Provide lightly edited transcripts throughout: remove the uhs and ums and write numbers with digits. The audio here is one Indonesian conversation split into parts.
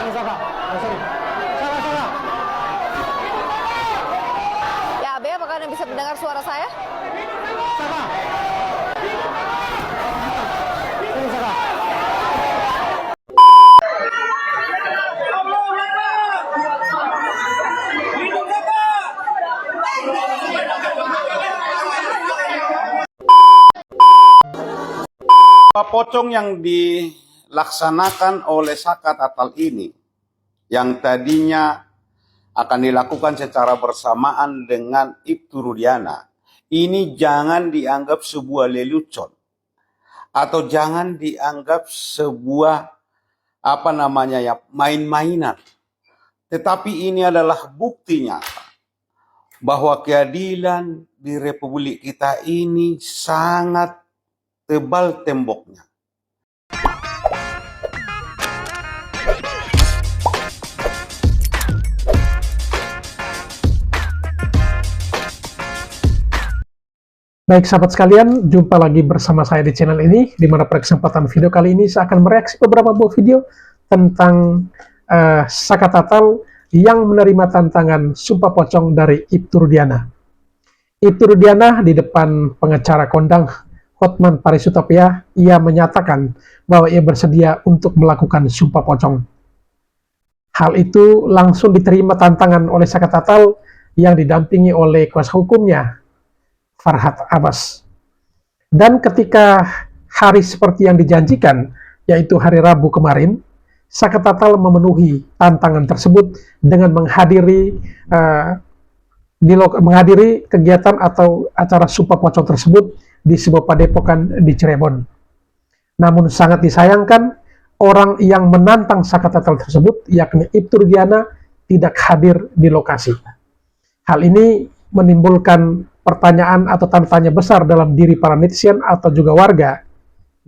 Ya, Abe, apakah Anda bisa mendengar suara saya? Pocong yang dilaksanakan oleh Saka Tatal ini, yang tadinya akan dilakukan secara bersamaan dengan Ibtu Rudiana, ini jangan dianggap sebuah lelucon atau jangan dianggap sebuah main-mainan. Tetapi ini adalah bukti nyata bahwa keadilan di Republik kita ini sangat tebal temboknya. Baik sahabat sekalian, jumpa lagi bersama saya di channel ini, di mana pada kesempatan video kali ini saya akan mereaksi beberapa buah video tentang Saka Tatal yang menerima tantangan sumpah pocong dari Ibtu Rudiana. Ibtu Rudiana di depan pengacara kondang Hotman Paris Hutapea, ia menyatakan bahwa ia bersedia untuk melakukan sumpah pocong. Hal itu langsung diterima tantangan oleh Saka Tatal yang didampingi oleh kuasa hukumnya, Farhad Abbas. Dan ketika hari seperti yang dijanjikan, yaitu hari Rabu kemarin, Saka Tatal memenuhi tantangan tersebut dengan menghadiri kegiatan atau acara sumpah pocong tersebut di sebuah padepokan di Cirebon. Namun sangat disayangkan, orang yang menantang Saka Tatal tersebut, yakni Ibtu Rudiana, tidak hadir di lokasi. Hal ini menimbulkan pertanyaan atau tanda tanya besar dalam diri para netizen atau juga warga.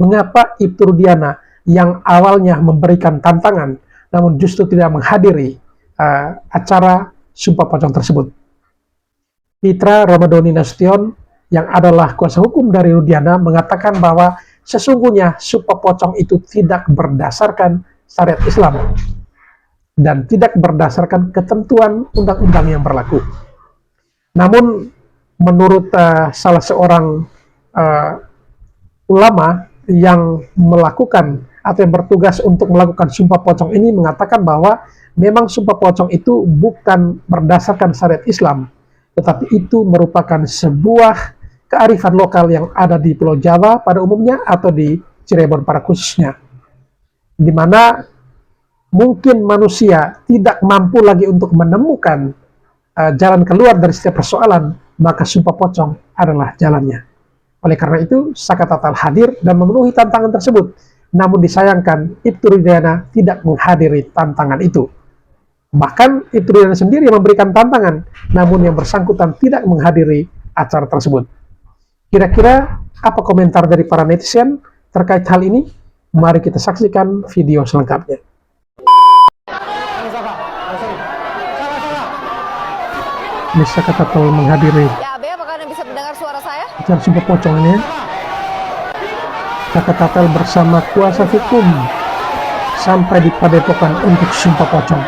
Mengapa Ibtu Rudiana yang awalnya memberikan tantangan, namun justru tidak menghadiri acara sumpah pocong tersebut? Pitra Ramadhani Nasution yang adalah kuasa hukum dari Rudiana mengatakan bahwa sesungguhnya sumpah pocong itu tidak berdasarkan syariat Islam dan tidak berdasarkan ketentuan undang-undang yang berlaku. Namun menurut salah seorang ulama yang melakukan atau yang bertugas untuk melakukan sumpah pocong ini mengatakan bahwa memang sumpah pocong itu bukan berdasarkan syariat Islam, tetapi itu merupakan sebuah kearifan lokal yang ada di Pulau Jawa pada umumnya atau di Cirebon pada khususnya, di mana mungkin manusia tidak mampu lagi untuk menemukan jalan keluar dari setiap persoalan, maka sumpah pocong adalah jalannya. Oleh karena itu, Saka Tatal hadir dan memenuhi tantangan tersebut. Namun disayangkan, Ibtu Rudiana tidak menghadiri tantangan itu. Bahkan Ibtu Rudiana sendiri yang memberikan tantangan, namun yang bersangkutan tidak menghadiri acara tersebut. Kira-kira apa komentar dari para netizen terkait hal ini? Mari kita saksikan video selengkapnya. Saka Tatal menghadiri Ya, Abe, apakah Anda bisa mendengar suara saya? acara sumpah pocong ini. Saka Tatal bersama kuasa hukum sampai di padepokan untuk sumpah pocong.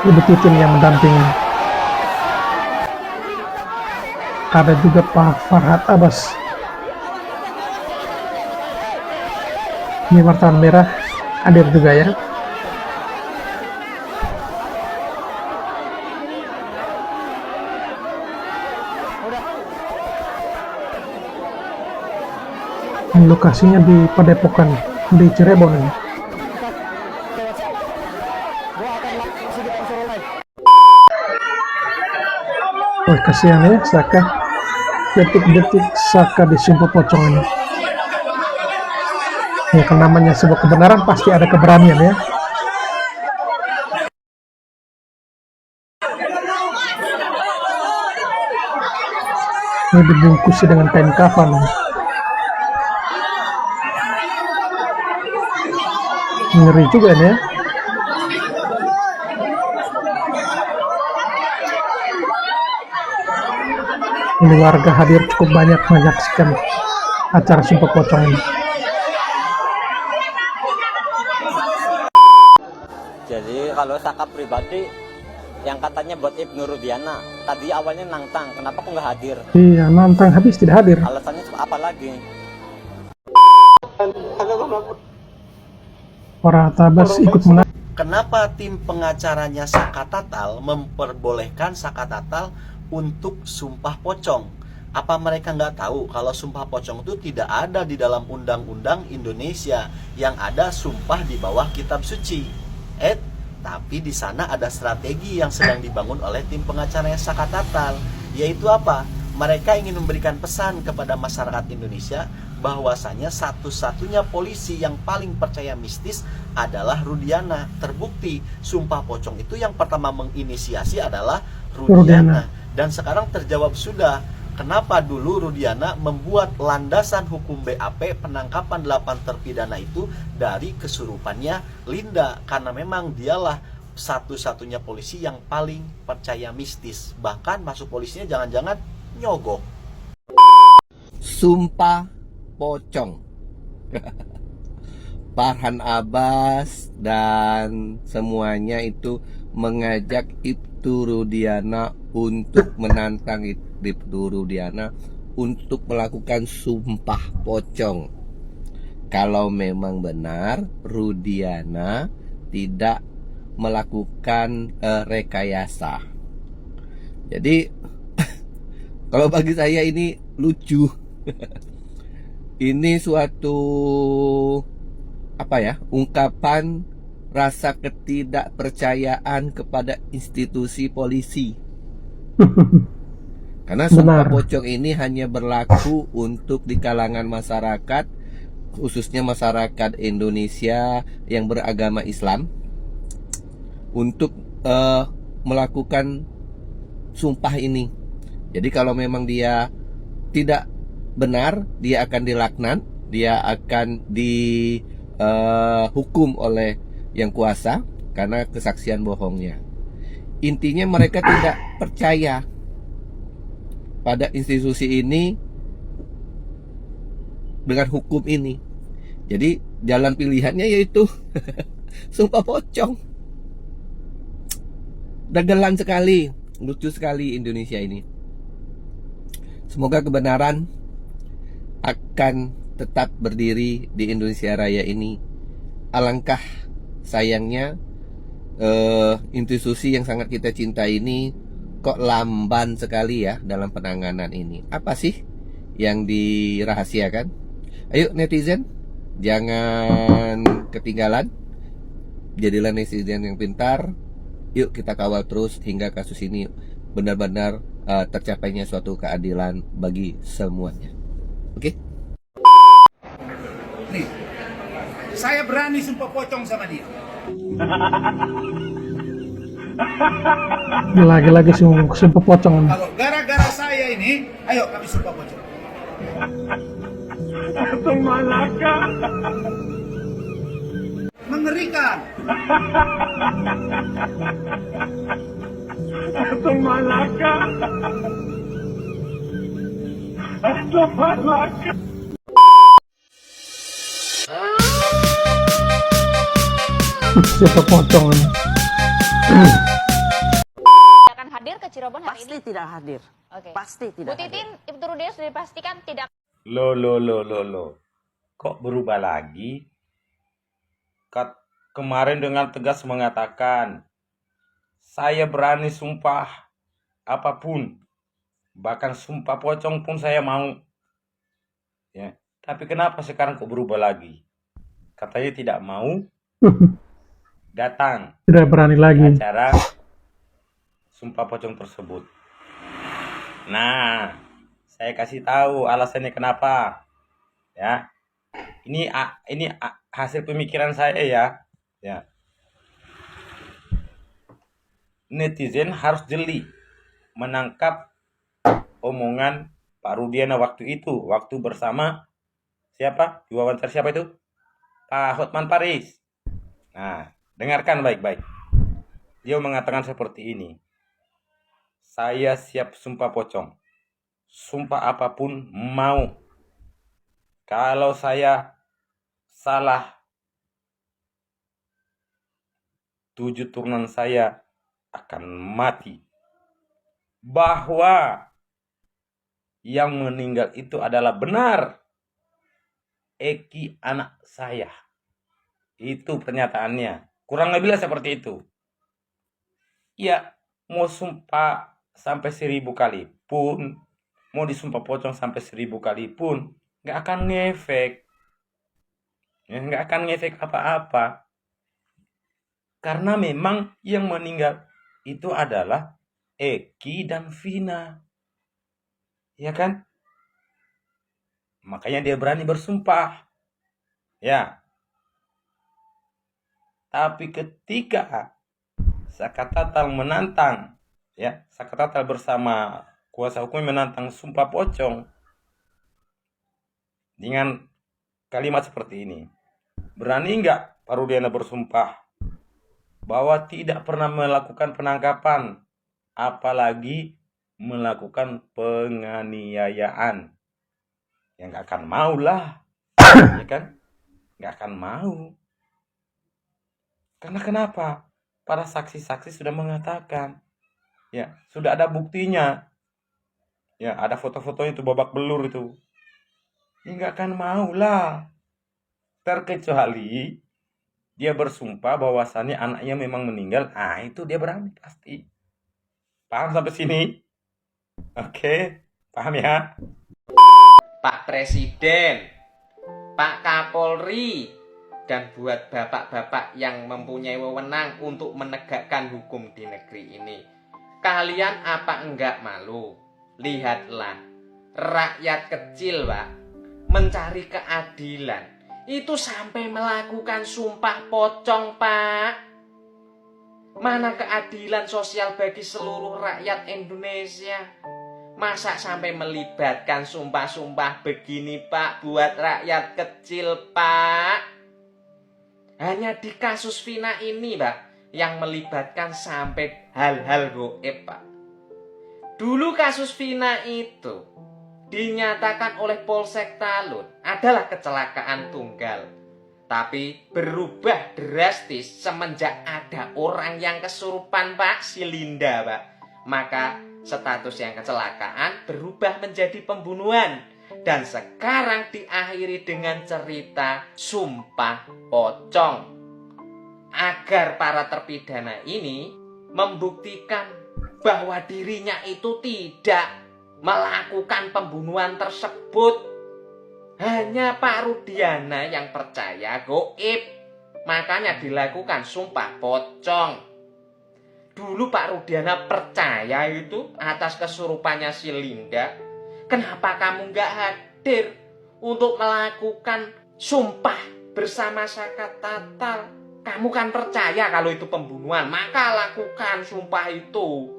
Ibu Titin yang mendampingi. Ada juga Pak Farhad Abbas. Ini wartawan merah hadir juga ya. Lokasinya di padepokan di Cirebon ini. Oh, kasihan ya Saka. Detik-detik Saka disumpah pocong ini. Ya, kan namanya sebuah kebenaran pasti ada keberanian ya. Ini dibungkus dengan kain kafan. Ngeri juga nih ya. Ini warga hadir cukup banyak menyaksikan acara sumpah pocong ini. Jadi kalau Saka pribadi yang katanya buat Ibnu Rudiana tadi awalnya nantang, kenapa kok nggak hadir? Iya, nantang habis tidak hadir. Alasannya apa lagi? Para tabas ikut menang. Kenapa tim pengacaranya Saka Tatal memperbolehkan Saka Tatal untuk sumpah pocong? Apa mereka nggak tahu kalau sumpah pocong itu tidak ada di dalam undang-undang Indonesia, yang ada sumpah di bawah kitab suci? Tapi di sana ada strategi yang sedang dibangun oleh tim pengacaranya Saka Tatal, yaitu apa? Mereka ingin memberikan pesan kepada masyarakat Indonesia bahwasanya satu-satunya polisi yang paling percaya mistis adalah Rudiana. Terbukti sumpah pocong itu yang pertama menginisiasi adalah Rudiana. Dan sekarang terjawab sudah kenapa dulu Rudiana membuat landasan hukum BAP penangkapan 8 terpidana itu dari kesurupannya Linda, karena memang dialah satu-satunya polisi yang paling percaya mistis. Bahkan masuk polisinya jangan-jangan nyogok. Sumpah pocong. Farhan Abbas dan semuanya itu mengajak Ibtu Rudiana untuk menantang Ibtu Rudiana untuk melakukan sumpah pocong. Kalau memang benar Rudiana tidak melakukan rekayasa. Jadi kalau bagi saya ini lucu. Ini suatu ungkapan rasa ketidakpercayaan kepada institusi polisi. Karena sumpah pocong ini hanya berlaku untuk di kalangan masyarakat, khususnya masyarakat Indonesia yang beragama Islam, untuk melakukan sumpah ini. Jadi kalau memang dia tidak benar, dia akan dilaknat, dia akan dihukum oleh yang kuasa karena kesaksian bohongnya. Intinya mereka tidak percaya pada institusi ini dengan hukum ini. Jadi jalan pilihannya yaitu sumpah pocong. Dagelan sekali, lucu sekali Indonesia ini. Semoga kebenaran akan tetap berdiri di Indonesia Raya ini. Alangkah sayangnya institusi yang sangat kita cintai ini kok lamban sekali ya dalam penanganan ini. Apa sih yang dirahasiakan? Ayo netizen, jangan ketinggalan. Jadilah netizen yang pintar. Yuk kita kawal terus hingga kasus ini benar-benar tercapainya suatu keadilan bagi semuanya. Oke? Nih, saya berani sumpah pocong sama dia. Lagi-lagi sumpah pocong. Kalau gara-gara saya ini, ayo kami sumpah pocong. Atau Malaka. Mengerikan. Atau Malaka. Atau Malaka. Sumpah pocong ini. Akan hadir ke Cirebon hari Pasti ini? tidak hadir. Oke. Pasti Bu tidak Titin, hadir. Ibtu Rudiana sudah dipastikan tidak. Loh. Kok berubah lagi? Kemarin dengan tegas mengatakan, saya berani sumpah apapun. Bahkan sumpah pocong pun saya mau. Ya. Tapi kenapa sekarang kok berubah lagi? Katanya tidak mau datang Tidak berani lagi. di acara sumpah pocong tersebut. Nah, saya kasih tahu alasannya kenapa. Ya. Ini hasil pemikiran saya ya. Ya. Netizen harus jeli menangkap omongan Pak Rudiana waktu itu, waktu bersama siapa? Diwawancara siapa itu? Pak Hotman Paris. Nah, dengarkan baik-baik. Dia mengatakan seperti ini. Saya siap sumpah pocong. Sumpah apapun mau. Kalau saya salah 7 turunan saya akan mati. Bahwa yang meninggal itu adalah benar Eki anak saya. Itu pernyataannya. Kurang lebihlah seperti itu. Ya, mau sumpah sampai 1000 kali pun, mau disumpah pocong sampai 1000 kali pun, nggak akan ngefek. Ya, nggak akan ngefek apa-apa. Karena memang yang meninggal itu adalah Eki dan Vina. Ya kan? Makanya dia berani bersumpah. Ya. Tapi ketika Sakatatal menantang, ya, Sakatatal bersama kuasa hukum menantang sumpah pocong dengan kalimat seperti ini. Berani nggak Pak Rudiana bersumpah bahwa tidak pernah melakukan penangkapan, apalagi melakukan penganiayaan? Ya nggak akan mau lah, ya kan? Nggak akan mau. Karena kenapa? Para saksi-saksi sudah mengatakan, ya sudah ada buktinya, ya ada foto-fotonya itu babak belur itu. Ya nggak akan mau lah. Terkecuali dia bersumpah bahwasannya anaknya memang meninggal, itu dia berani pasti. Paham sampai sini? Oke, paham ya? Pak Presiden, Pak Kapolri, dan buat bapak-bapak yang mempunyai wewenang untuk menegakkan hukum di negeri ini. Kalian apa enggak malu? Lihatlah, rakyat kecil, Pak, mencari keadilan. Itu sampai melakukan sumpah pocong, Pak. Mana keadilan sosial bagi seluruh rakyat Indonesia? Masa sampai melibatkan sumpah-sumpah begini, Pak, buat rakyat kecil, Pak? Hanya di kasus Vina ini, Pak, yang melibatkan sampai hal-hal goib, Pak. Dulu kasus Vina itu dinyatakan oleh Polsek Talun adalah kecelakaan tunggal. Tapi berubah drastis semenjak ada orang yang kesurupan, Pak, si Linda, Pak. Maka status yang kecelakaan berubah menjadi pembunuhan. Dan sekarang diakhiri dengan cerita sumpah pocong. Agar para terpidana ini membuktikan bahwa dirinya itu tidak melakukan pembunuhan tersebut. Hanya Pak Rudiana yang percaya goib. Makanya dilakukan sumpah pocong. Dulu Pak Rudiana percaya itu atas kesurupannya si Linda. Kenapa kamu nggak hadir untuk melakukan sumpah bersama Sakatatal? Kamu kan percaya kalau itu pembunuhan, maka lakukan sumpah itu.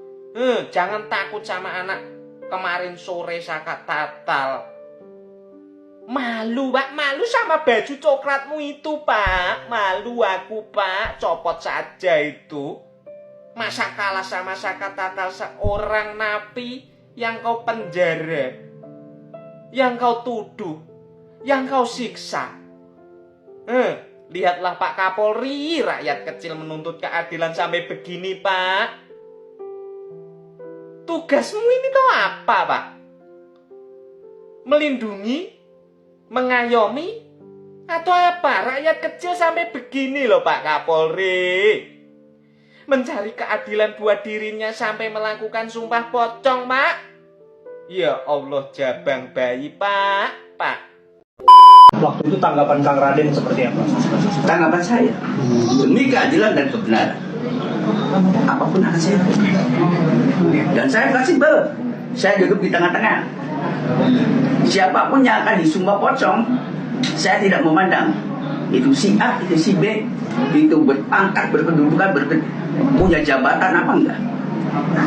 Jangan takut sama anak kemarin sore Sakatatal. Malu, Pak, malu sama baju coklatmu itu, Pak. Malu aku, Pak, copot saja itu. Masa kalah sama Sakatatal, seorang napi yang kau penjara, yang kau tuduh, yang kau siksa. Lihatlah Pak Kapolri, rakyat kecil menuntut keadilan sampai begini, Pak. Tugasmu ini tuh apa, Pak? Melindungi, mengayomi, atau apa? Rakyat kecil sampai begini loh, Pak Kapolri. Mencari keadilan buat dirinya sampai melakukan sumpah pocong, Pak. Ya Allah, jabang bayi, Pak. Pak. Waktu itu tanggapan Kang Raden seperti apa? Tanggapan saya, demi keadilan dan kebenaran, apapun hasilnya. Dan saya fleksibel, saya duduk di tengah-tengah. Siapapun yang akan disumpah pocong, saya tidak memandang. Itu si A, itu si B, itu berpangkat, berkedudukan, punya jabatan apa enggak.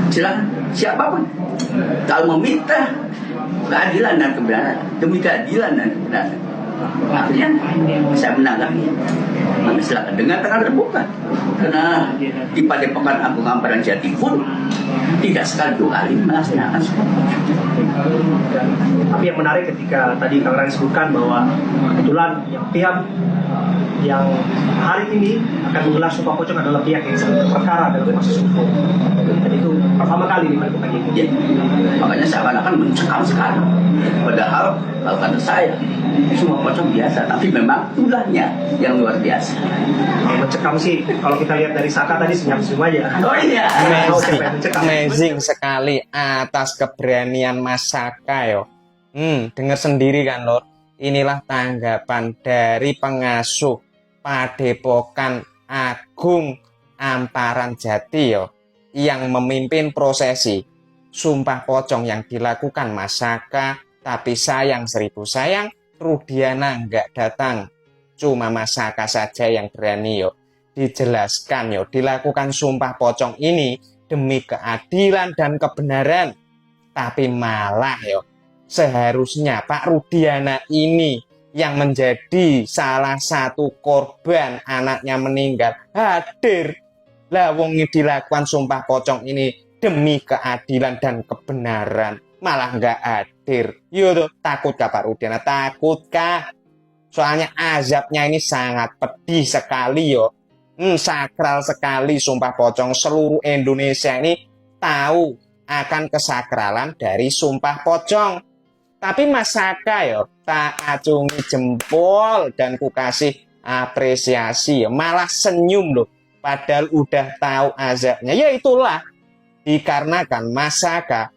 Silakan, siapapun. Kalau meminta keadilan dan kebenaran, demi keadilan dan kebenaran, akhirnya saya menanggapi. Silakan dengan tangan terbuka. Karena di Padepokan Agung Amparan Jati pun tidak sekali dua kali melaksanakan sumpah. Tapi yang menarik ketika tadi Kang Raden sebutkan bahwa kebetulan yang pihak yang hari ini akan menggelar sumpah pocong adalah pihak yang sedang berperkara dalam proses hukum. Dan itu pertama kali dilakukan itu. Ya. Makanya seakan-akan mencekam sekarang. Padahal kalau kata saya, sumpah pocong biasa, tapi memang ulahnya yang luar biasa. Kalau mencekam sih, kalau kita lihat dari Saka tadi senyum-senyum aja. Oh iya. Amazing sekali atas keberanian Mas Saka yo. Dengar sendiri kan Lur. Inilah tanggapan dari pengasuh Padepokan Agung Amparan Jati yo, yang memimpin prosesi sumpah pocong yang dilakukan Mas Saka. Tapi sayang 1000 sayang, Rudiana nggak datang. Cuma Mas Saka saja yang berani yo. Dijelaskan yo, dilakukan sumpah pocong ini demi keadilan dan kebenaran. Tapi malah yo, seharusnya Pak Rudiana ini yang menjadi salah satu korban anaknya meninggal hadir. Lah wong dilakukan sumpah pocong ini demi keadilan dan kebenaran, malah nggak hadir. Yo takut kah Pak Rudiana? Takut kah? Soalnya azabnya ini sangat pedih sekali yo. Sakral sekali sumpah pocong. Seluruh Indonesia ini tahu akan kesakralan dari sumpah pocong. Tapi Mas Saka yo tak acungi jempol dan ku kasih apresiasi yo. Malah senyum loh. Padahal udah tahu azabnya. Ya itulah dikarenakan Mas Saka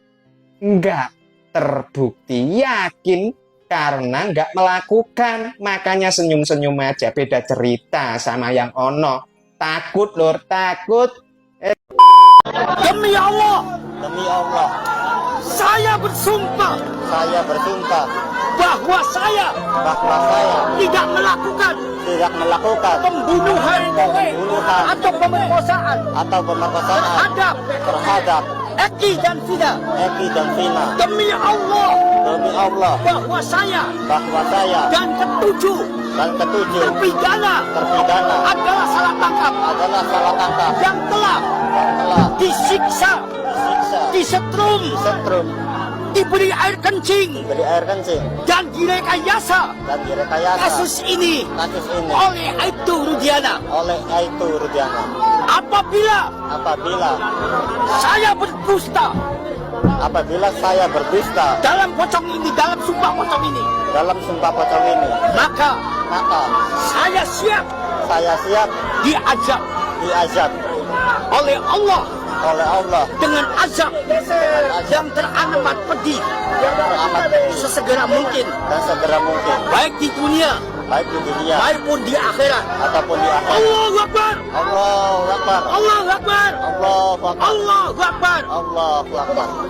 nggak terbukti yakin karena nggak melakukan. Makanya senyum-senyum aja. Beda cerita sama yang ono. Takut Lur, takut. Demi Allah, Demi Allah, saya bersumpah saya bersumpah bahwa saya bahwa saya tidak melakukan tidak melakukan pembunuhan atau pemerkosaan atau pemerkosaan terhadap Eki dan Vina. Demi Allah bahwa saya dan ketujuh terpidana adalah salah tangkap yang telah disiksa, disetrum, diberi air kencing dan direkayasa kasus ini oleh Aibtu Rudiana. Apabila saya berdusta dalam pocong ini, dalam sumpah pocong ini, maka saya siap diazab oleh Allah dengan azab yang teramat pedih sesegera mungkin, baik di dunia maupun di akhirat. Allahu Akbar. Allahu Akbar. Allahu Akbar.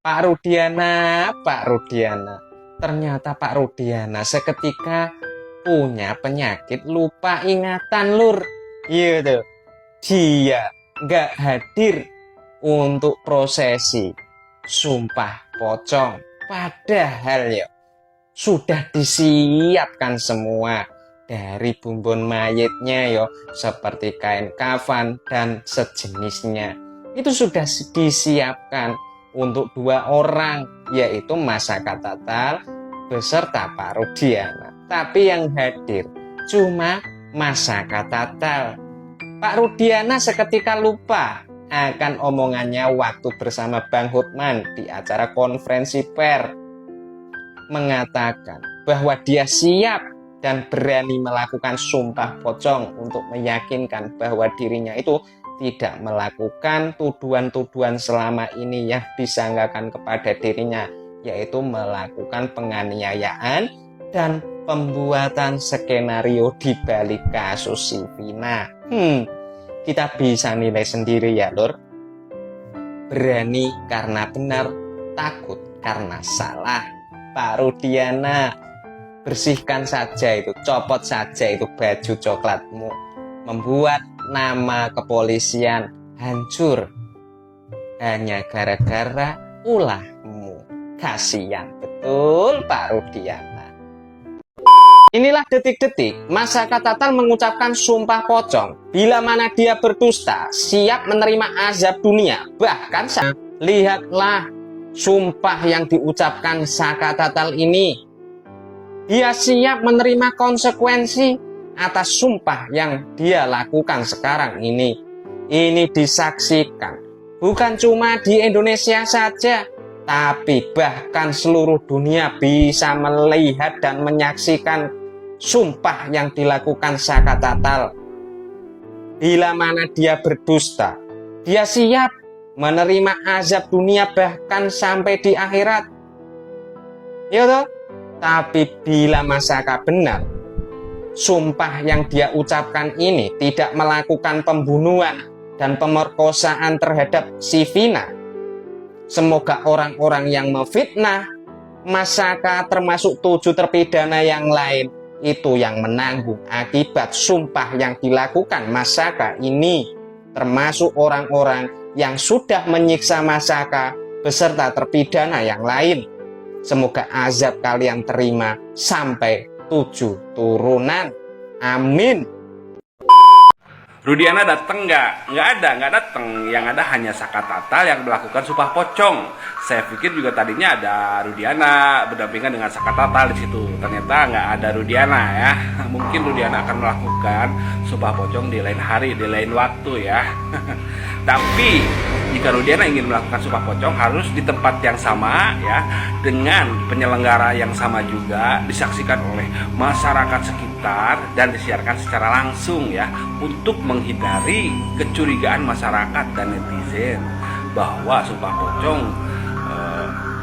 Pak Rudiana. Ternyata Pak Rudiana seketika punya penyakit lupa ingatan Lur. Iya tuh. Dia nggak hadir untuk prosesi sumpah pocong. Padahal ya sudah disiapkan semua dari bumbon mayitnya yo, seperti kain kafan dan sejenisnya. Itu sudah disiapkan untuk 2 orang, yaitu Mas Saka Tatal beserta Pak Rudiana. Tapi yang hadir cuma Mas Saka Tatal. Pak Rudiana seketika lupa akan omongannya waktu bersama Bang Hotman di acara konferensi pers, mengatakan bahwa dia siap dan berani melakukan sumpah pocong untuk meyakinkan bahwa dirinya itu tidak melakukan tuduhan-tuduhan selama ini yang disangkakan kepada dirinya, yaitu melakukan penganiayaan dan pembuatan skenario di balik kasus si Vina. Kita bisa nilai sendiri ya Lur. Berani karena benar, takut karena salah. Pak Rudiana, bersihkan saja itu, copot saja itu baju coklatmu. Membuat nama kepolisian hancur hanya gara-gara ulahmu. Kasihan betul Pak Rudiana. Inilah detik-detik Mas Saka Tatal mengucapkan sumpah pocong. Bila mana dia berdusta, siap menerima azab dunia. Bahkan lihatlah sumpah yang diucapkan Saka Tatal ini. Dia siap menerima konsekuensi atas sumpah yang dia lakukan sekarang ini. Ini disaksikan bukan cuma di Indonesia saja, tapi bahkan seluruh dunia bisa melihat dan menyaksikan sumpah yang dilakukan Saka Tatal. Bila mana dia berdusta, dia siap menerima azab dunia bahkan sampai di akhirat. Ya toh? Tapi bila Masaka benar, sumpah yang dia ucapkan ini tidak melakukan pembunuhan dan pemerkosaan terhadap si Vina, semoga orang-orang yang memfitnah Masaka termasuk 7 terpidana yang lain itu yang menanggung akibat sumpah yang dilakukan Masaka ini, termasuk orang-orang yang sudah menyiksa Masaka beserta terpidana yang lain. Semoga azab kalian terima sampai 7 turunan. Amin. Rudiana datang nggak? Nggak datang. Yang ada hanya Saka Tatal yang melakukan sumpah pocong. Saya pikir juga tadinya ada Rudiana berdampingan dengan Saka Tatal di situ. Ternyata nggak ada Rudiana ya. Mungkin Rudiana akan melakukan sumpah pocong di lain hari, di lain waktu ya. Tapi jika Rudiana ingin melakukan sumpah pocong harus di tempat yang sama ya, dengan penyelenggara yang sama juga, disaksikan oleh masyarakat sekitar dan disiarkan secara langsung ya, untuk menghindari kecurigaan masyarakat dan netizen bahwa sumpah pocong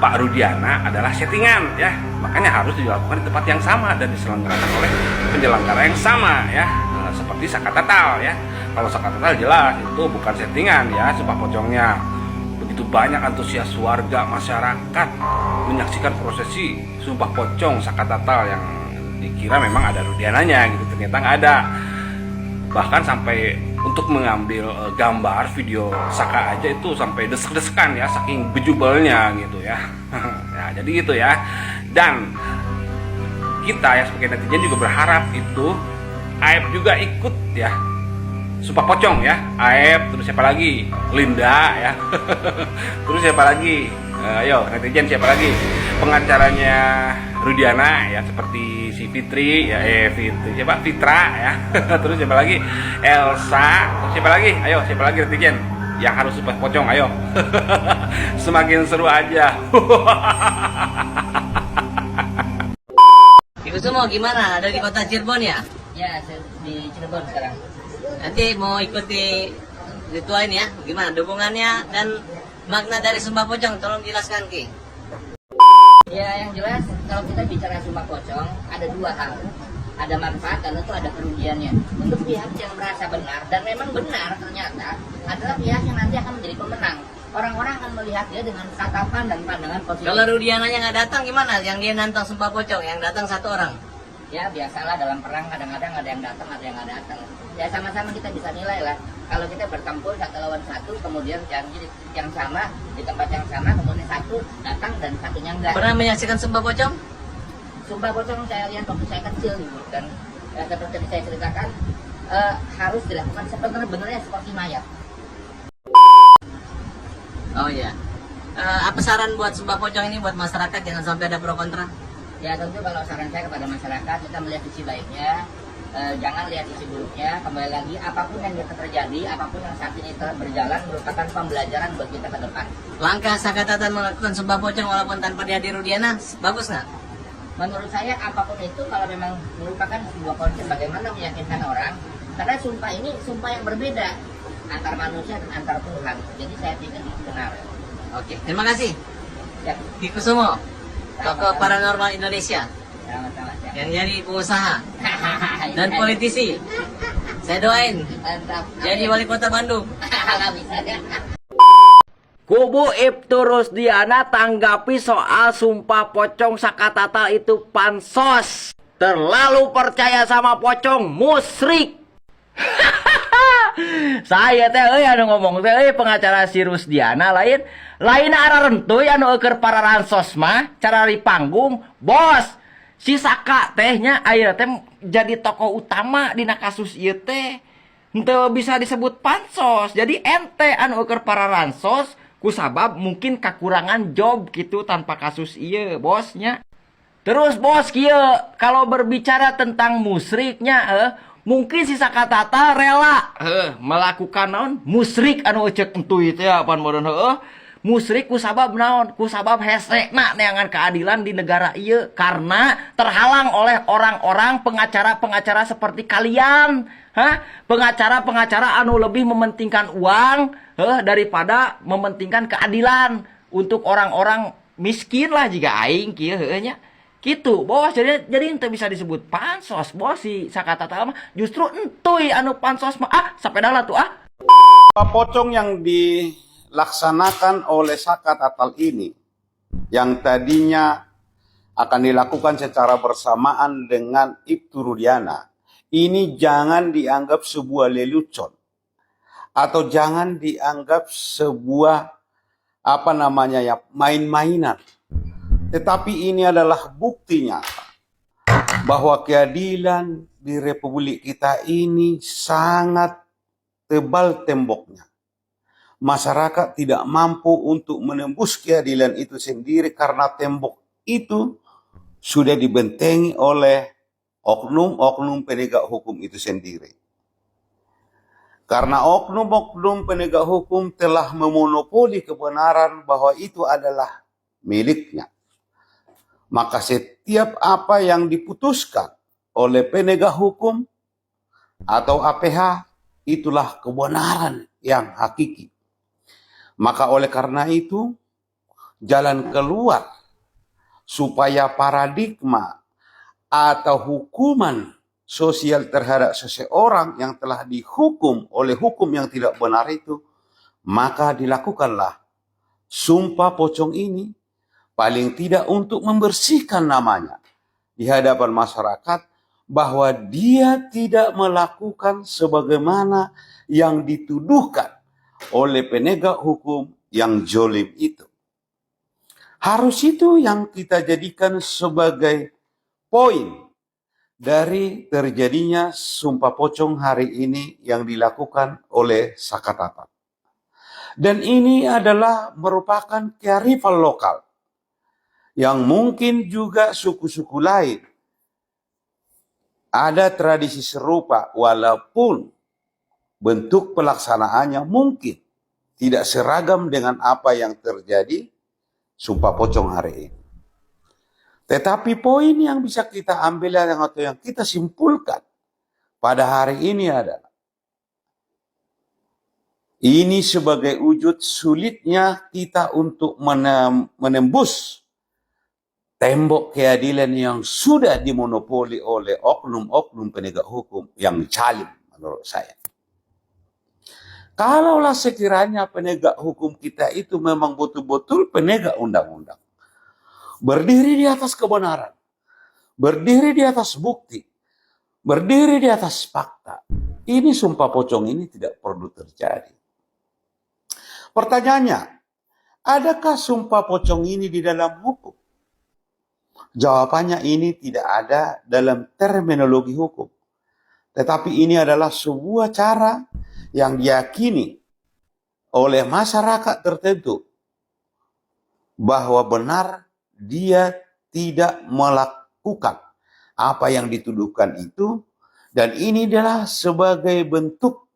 Pak Rudiana adalah settingan ya. Makanya harus dilakukan di tempat yang sama dan diselenggarakan oleh penyelenggara yang sama ya, seperti Saka Tatal ya. Kalau Saka Tatal jelas itu bukan settingan ya sumpah pocongnya. Begitu banyak antusias warga masyarakat menyaksikan prosesi sumpah pocong Saka Tatal yang dikira memang ada Rudiananya gitu, ternyata nggak ada. Bahkan sampai untuk mengambil gambar video Saka aja itu sampai desek-desekan ya, saking bejubelnya gitu ya. Nah, jadi gitu ya. Dan kita ya sebagai netizen juga berharap itu Aep juga ikut ya sumpah pocong ya. Aep, terus siapa lagi? Linda ya. Terus siapa lagi? Ayo netizen, siapa lagi? Pengacaranya Rudiana ya, seperti si Fitri ya, Fitri siapa? Fitra ya. Terus siapa lagi? Elsa. Terus siapa lagi? Ayo siapa lagi netizen yang harus sumpah pocong? Ayo. Semakin seru aja. Ibu semua gimana? Ada di kota Cirebon ya? Ya, di Cirebon sekarang. Nanti mau ikuti ritual ini ya, gimana dukungannya dan makna dari sumpah pocong, tolong jelaskan Ki. Ya, yang jelas kalau kita bicara sumpah pocong ada 2 hal, ada manfaat dan itu ada kerugiannya. Untuk pihak yang merasa benar dan memang benar ternyata adalah pihak yang nanti akan menjadi pemenang. Orang-orang akan melihat dia dengan tatapan dan pandangan positif. Kalau Rudiananya nggak datang gimana? Yang dia nantang sumpah pocong, yang datang 1 orang. Ya biasalah dalam perang kadang-kadang ada yang datang, ada yang nggak datang. Ya sama-sama kita bisa nilai lah. Kalau kita bertempur 1 lawan 1, kemudian janji yang sama di tempat yang sama, kemudian 1 datang dan 1-nya enggak. Pernah menyaksikan sumpah pocong? Sumpah pocong saya lihat waktu saya kecil dulu dan seperti yang saya ceritakan harus dilakukan sebenarnya seperti mayat. Oh iya. Apa saran buat sumpah pocong ini buat masyarakat, jangan sampai ada pro kontra? Ya tentu kalau saran saya kepada masyarakat, kita melihat sisi baiknya, jangan lihat sisi buruknya. Kembali lagi, apapun yang terjadi, apapun yang saat ini telah berjalan merupakan pembelajaran buat kita ke depan. Langkah Saka Tatal melakukan sumpah pocong walaupun tanpa dihadir Rudiana, bagus nggak? Menurut saya apapun itu kalau memang merupakan sebuah konsep bagaimana meyakinkan orang, karena sumpah ini sumpah yang berbeda antar manusia dan antar Tuhan. Jadi saya pikir itu benar. Oke, terima kasih. Ya. Ki Kusumo, tokoh paranormal Indonesia, yang jadi pengusaha dan politisi. Saya doain jadi wali kota Bandung. Kubu Ibtu Rusdiana tanggapi soal sumpah pocong Saka Tatal itu pansos. Terlalu percaya sama pocong, musyrik. Saya teh anu ngomong teh pengacara si Rusdiana lain arah rentuy anu eukeur para ransos mah cara di panggung. Bos, si Saka tehnya ayeuna teh jadi tokoh utama dina kasus ieu teh henteu bisa disebut pansos. Jadi ente anu eukeur para ransos kusabab mungkin kakurangan job gitu tanpa kasus ieu bosnya. Terus bos kia kalau berbicara tentang musyriknya mungkin si Sakatata rela melakukan naon musrik anu cek entu itu ya pan modern musrik ku sabab naon ku sabab hesekna neangan keadilan di negara ieu karena terhalang oleh orang-orang pengacara-pengacara seperti kalian pengacara-pengacara anu lebih mementingkan uang daripada mementingkan keadilan untuk orang-orang miskin lah jika aing kieu nya gitu bos. Jadi ente bisa disebut pansos bos si Sakatata mah justru entuy anu pansos mah sepeda lah tuh Pocong yang dilaksanakan oleh Sakatatal ini yang tadinya akan dilakukan secara bersamaan dengan Ibtu Rudiana ini jangan dianggap sebuah lelucon atau jangan dianggap sebuah main-mainan. Tetapi ini adalah bukti nyata bahwa keadilan di Republik kita ini sangat tebal temboknya. Masyarakat tidak mampu untuk menembus keadilan itu sendiri karena tembok itu sudah dibentengi oleh oknum-oknum penegak hukum itu sendiri. Karena oknum-oknum penegak hukum telah memonopoli kebenaran bahwa itu adalah miliknya. Maka setiap apa yang diputuskan oleh penegak hukum atau APH itulah kebenaran yang hakiki. Maka oleh karena itu jalan keluar supaya paradigma atau hukuman sosial terhadap seseorang yang telah dihukum oleh hukum yang tidak benar itu, maka dilakukanlah sumpah pocong ini paling tidak untuk membersihkan namanya di hadapan masyarakat bahwa dia tidak melakukan sebagaimana yang dituduhkan oleh penegak hukum yang zolim itu. Harus itu yang kita jadikan sebagai poin dari terjadinya sumpah pocong hari ini yang dilakukan oleh Sakatata. Dan ini adalah merupakan kearifan lokal yang mungkin juga suku-suku lain ada tradisi serupa walaupun bentuk pelaksanaannya mungkin tidak seragam dengan apa yang terjadi sumpah pocong hari ini. Tetapi poin yang bisa kita ambil atau yang kita simpulkan pada hari ini adalah ini sebagai wujud sulitnya kita untuk menembus tembok keadilan yang sudah dimonopoli oleh oknum-oknum penegak hukum yang zalim menurut saya. Kalaulah sekiranya penegak hukum kita itu memang betul-betul penegak undang-undang, berdiri di atas kebenaran, berdiri di atas bukti, berdiri di atas fakta, ini sumpah pocong ini tidak perlu terjadi. Pertanyaannya, adakah sumpah pocong ini di dalam hukum? Jawabannya ini tidak ada dalam terminologi hukum. Tetapi ini adalah sebuah cara yang diyakini oleh masyarakat tertentu bahwa benar dia tidak melakukan apa yang dituduhkan itu, dan ini adalah sebagai bentuk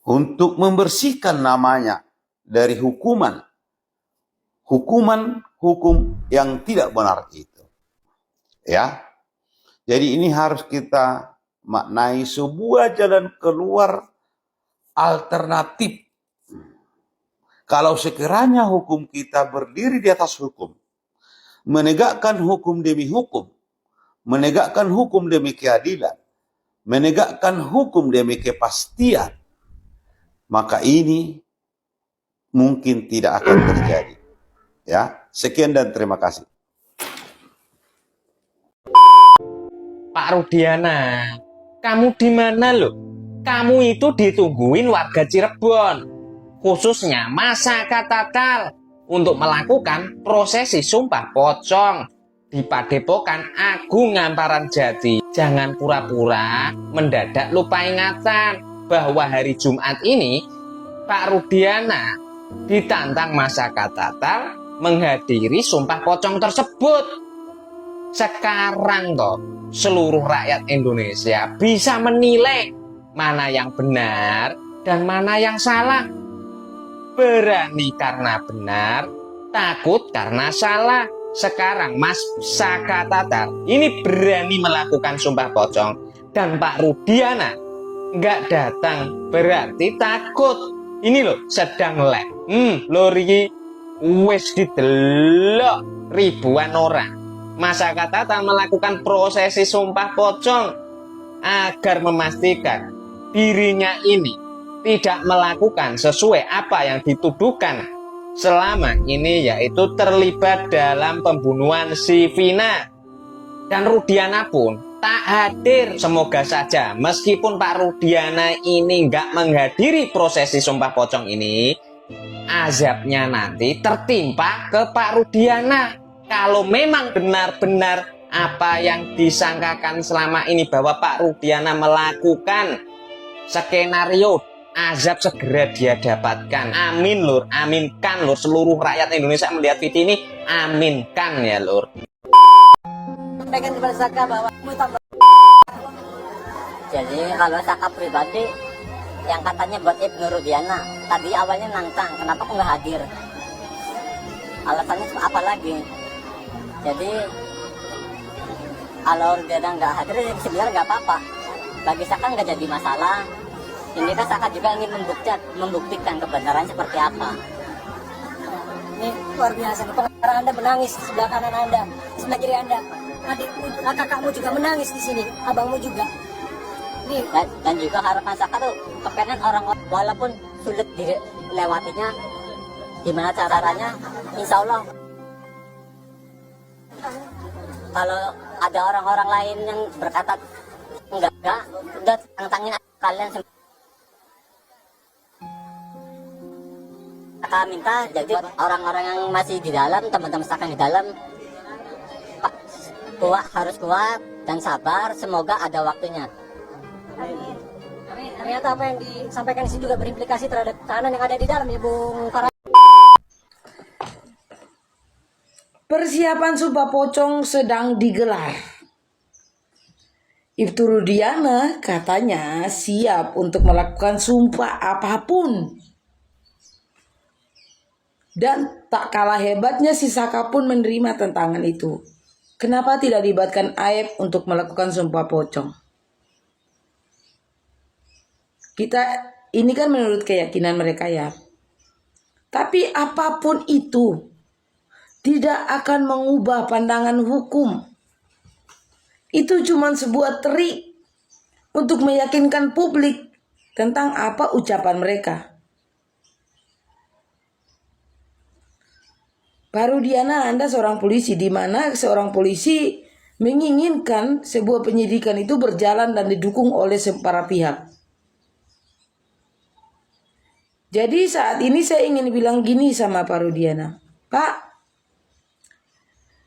untuk membersihkan namanya dari hukuman hukum yang tidak benar itu. Ya. Jadi ini harus kita maknai sebuah jalan keluar alternatif. Kalau sekiranya hukum kita berdiri di atas hukum, menegakkan hukum demi hukum, menegakkan hukum demi keadilan, menegakkan hukum demi kepastian, maka ini mungkin tidak akan terjadi. Ya, sekian dan terima kasih. Pak Rudiana, kamu di mana loh? Kamu itu ditungguin warga Cirebon, khususnya masyarakat Tatal, untuk melakukan prosesi sumpah pocong di Padepokan Agung Ngamparan Jati. Jangan pura-pura mendadak lupa ingatan bahwa hari Jumat ini Pak Rudiana ditantang masyarakat Tatal menghadiri sumpah pocong tersebut. Sekarang toh seluruh rakyat Indonesia bisa menilai mana yang benar dan mana yang salah. Berani karena benar, takut karena salah. Sekarang Mas Saka Tatal ini berani melakukan sumpah pocong dan Pak Rudiana nggak datang berarti takut. Ini loh sedang live. Lori wis didelok ribuan orang. Mas Saka Tatal melakukan prosesi sumpah pocong agar memastikan dirinya ini tidak melakukan sesuai apa yang dituduhkan selama ini, yaitu terlibat dalam pembunuhan si Vina. Dan Rudiana pun tak hadir. Semoga saja meskipun Pak Rudiana ini nggak menghadiri prosesi sumpah pocong ini, azabnya nanti tertimpa ke Pak Rudiana. Kalau memang benar-benar apa yang disangkakan selama ini bahwa Pak Rudiana melakukan skenario, azab segera dia dapatkan. Amin lur, aminkan lur. Seluruh rakyat Indonesia melihat video ini, aminkan ya lur. Sampaikan kepada Saka bahwa jadi kalau Saka pribadi yang katanya buat Ibnu Rudiana tadi awalnya nantang, kenapa kok nggak hadir? Alasannya apa lagi? Jadi kalau Rudiana nggak hadir sebenarnya nggak apa-apa, bagi Saka nggak jadi masalah. Ini kan Saka juga ingin membuktikan kebenaran seperti apa. Ini luar biasa, pengacara Anda menangis di sebelah kanan Anda, di sebelah kiri Anda. Adikmu, kakakmu juga menangis di sini, abangmu juga. Nih. Dan juga harapan Saka tuh kepengen orang walaupun sulit dilewatinya, gimana caranya? Insya Allah kalau ada orang-orang lain yang berkata enggak, udah tantangin kalian semua. Saka minta jadi orang-orang yang masih di dalam, teman-teman Saka di dalam, harus kuat dan sabar, semoga ada waktunya. Ternyata apa yang disampaikan di sini juga berimplikasi terhadap tahanan yang ada di dalam ya Bung Farah. Persiapan sumpah pocong sedang digelar. Ibtu Rudiana katanya siap untuk melakukan sumpah apapun. Dan tak kalah hebatnya si Saka pun menerima tantangan itu. Kenapa tidak libatkan Aib untuk melakukan sumpah pocong? Ini kan menurut keyakinan mereka ya. Tapi apapun itu tidak akan mengubah pandangan hukum. Itu cuma sebuah trik untuk meyakinkan publik tentang apa ucapan mereka. Pak Rudiana, Anda seorang polisi, di mana seorang polisi menginginkan sebuah penyidikan itu berjalan dan didukung oleh para pihak. Jadi saat ini saya ingin bilang gini sama Pak Rudiana. Pak,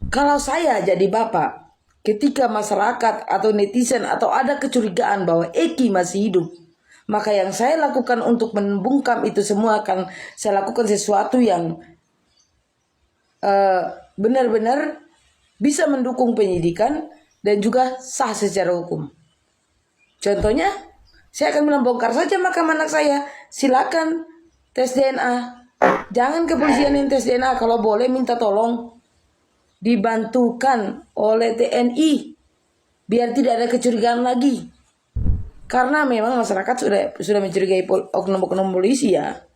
kalau saya jadi Bapak, ketika masyarakat atau netizen atau ada kecurigaan bahwa Eki masih hidup, maka yang saya lakukan untuk membungkam itu semua akan saya lakukan sesuatu yang benar-benar bisa mendukung penyidikan dan juga sah secara hukum. Contohnya, saya akan bilang bongkar saja makam anak saya, silakan tes DNA. Jangan kepolisian yang tes DNA, kalau boleh minta tolong dibantukan oleh TNI biar tidak ada kecurigaan lagi. Karena memang masyarakat sudah mencurigai oknum-oknum polisi ya.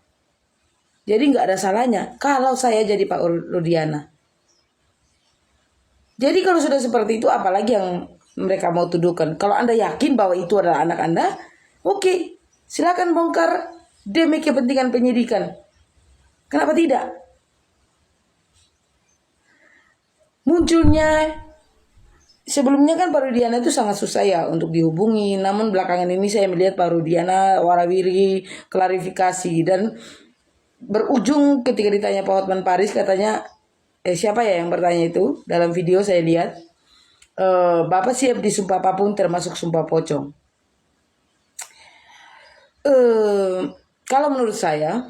Jadi nggak ada salahnya kalau saya jadi Pak Rudiana. Jadi kalau sudah seperti itu, apalagi yang mereka mau tuduhkan? Kalau Anda yakin bahwa itu adalah anak Anda, oke, silakan bongkar demi kepentingan penyidikan. Kenapa tidak? Munculnya sebelumnya kan Pak Rudiana itu sangat susah ya untuk dihubungi. Namun belakangan ini saya melihat Pak Rudiana warawiri klarifikasi dan berujung ketika ditanya Pak Hotman Paris, katanya siapa ya yang bertanya itu dalam video saya lihat, Bapak siap disumpah apapun termasuk sumpah pocong. Kalau menurut saya,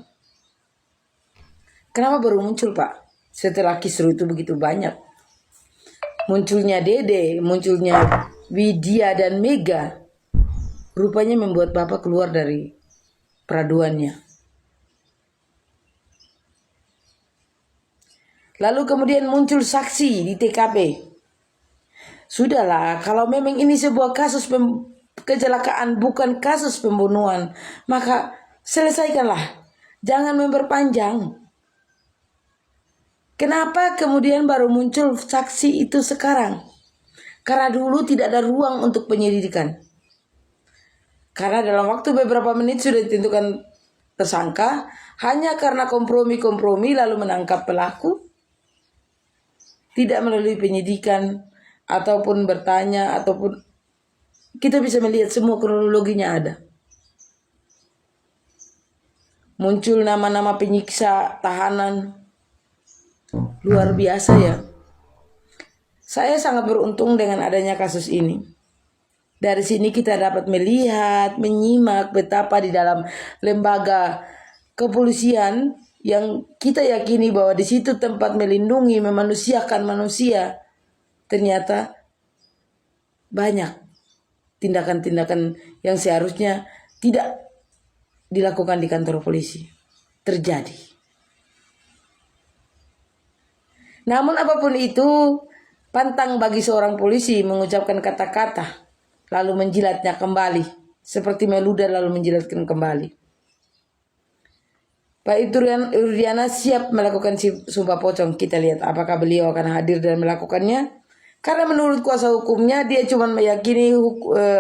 kenapa baru muncul Pak setelah kisru itu begitu banyak? munculnya Dede, munculnya Widya dan Mega, rupanya membuat Bapak keluar dari peraduannya. Lalu kemudian muncul saksi di TKP. Sudahlah, kalau memang ini sebuah kasus kecelakaan, bukan kasus pembunuhan, maka selesaikanlah. Jangan memperpanjang. Kenapa kemudian baru muncul saksi itu sekarang? Karena dulu tidak ada ruang untuk penyelidikan. Karena dalam waktu beberapa menit sudah ditentukan tersangka, hanya karena kompromi-kompromi lalu menangkap pelaku, tidak melalui penyidikan, ataupun bertanya, ataupun kita bisa melihat semua kronologinya ada. Muncul nama-nama penyiksa tahanan, luar biasa ya. Saya sangat beruntung dengan adanya kasus ini. Dari sini kita dapat melihat, menyimak betapa di dalam lembaga kepolisian yang kita yakini bahwa di situ tempat melindungi, memanusiakan manusia, ternyata banyak tindakan-tindakan yang seharusnya tidak dilakukan di kantor polisi terjadi. Namun apapun itu, pantang bagi seorang polisi mengucapkan kata-kata lalu menjilatnya kembali, seperti meludah lalu menjilatkan kembali. Pak Rudiana siap melakukan sumpah pocong. Kita lihat apakah beliau akan hadir dan melakukannya. Karena menurut kuasa hukumnya dia cuma meyakini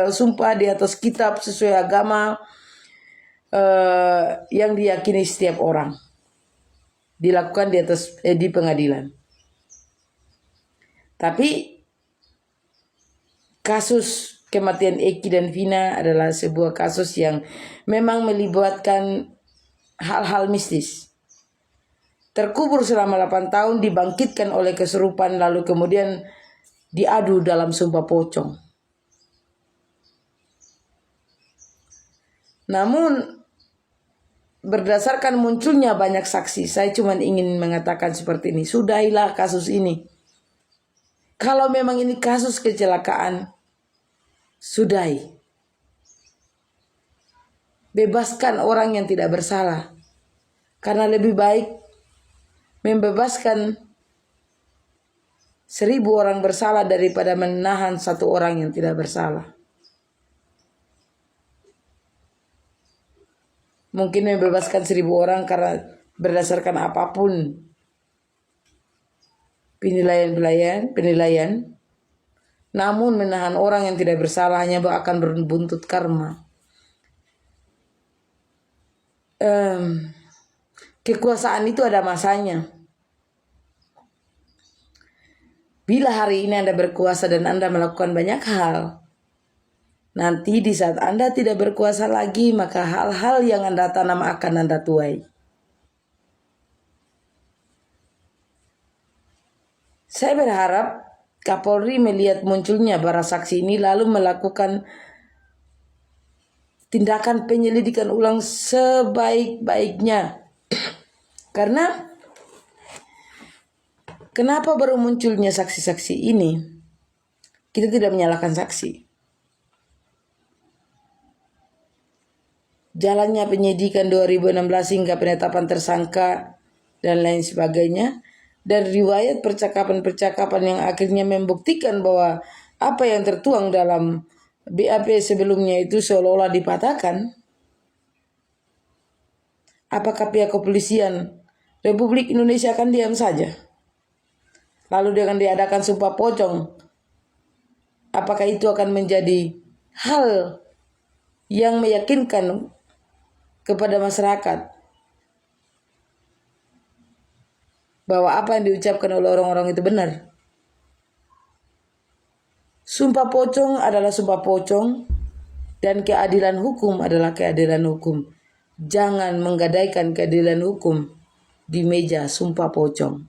sumpah di atas kitab sesuai agama yang diyakini setiap orang. Dilakukan di pengadilan. Tapi kasus kematian Eki dan Vina adalah sebuah kasus yang memang melibatkan hal-hal mistis. Terkubur selama 8 tahun, dibangkitkan oleh kesurupan, lalu kemudian diadu dalam sumpah pocong. Namun berdasarkan munculnya banyak saksi, saya cuma ingin mengatakan seperti ini, sudahilah kasus ini. Kalau memang ini kasus kecelakaan, sudahi. Bebaskan orang yang tidak bersalah. Karena lebih baik membebaskan 1000 orang bersalah daripada menahan 1 orang yang tidak bersalah. Mungkin membebaskan 1000 orang karena berdasarkan apapun penilaian. Namun menahan orang yang tidak bersalah hanya akan berbuntut karma. Kekuasaan itu ada masanya. Bila hari ini Anda berkuasa dan Anda melakukan banyak hal, nanti di saat Anda tidak berkuasa lagi, maka hal-hal yang Anda tanam akan Anda tuai. Saya berharap Kapolri melihat munculnya para saksi ini lalu melakukan tindakan penyelidikan ulang sebaik-baiknya. Karena kenapa baru munculnya saksi-saksi ini? Kita tidak menyalahkan saksi. Jalannya penyidikan 2016 hingga penetapan tersangka dan lain sebagainya. Dan riwayat percakapan-percakapan yang akhirnya membuktikan bahwa apa yang tertuang dalam BAP sebelumnya itu seolah-olah dipatahkan. Apakah pihak kepolisian Republik Indonesia akan diam saja? Lalu dengan diadakan sumpah pocong, apakah itu akan menjadi hal yang meyakinkan kepada masyarakat bahwa apa yang diucapkan oleh orang-orang itu benar? Sumpah pocong adalah sumpah pocong dan keadilan hukum adalah keadilan hukum. Jangan menggadaikan keadilan hukum di meja sumpah pocong.